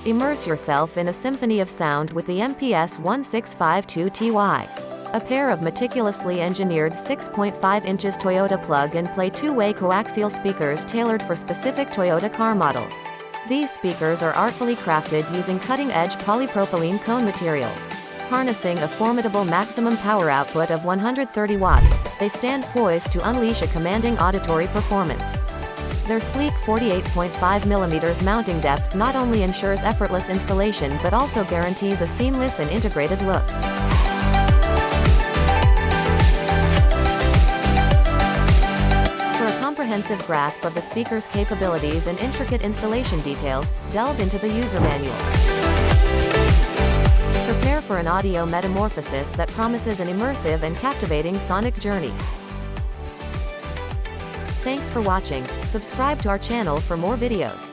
Immerse yourself in a symphony of sound with the MPS 1652TY. A pair of meticulously engineered 6.5 inches Toyota plug-and-play two-way coaxial speakers tailored for specific Toyota car models. These speakers are artfully crafted using cutting-edge polypropylene cone materials. Harnessing a formidable maximum power output of 130 watts, they stand poised to unleash a commanding auditory performance. Their sleek 48.5mm mounting depth not only ensures effortless installation but also guarantees a seamless and integrated look. Comprehensive grasp of the speaker's capabilities and intricate installation details, delve into the user manual. Prepare for an audio metamorphosis that promises an immersive and captivating sonic journey. Thanks for watching. Subscribe to our channel for more videos.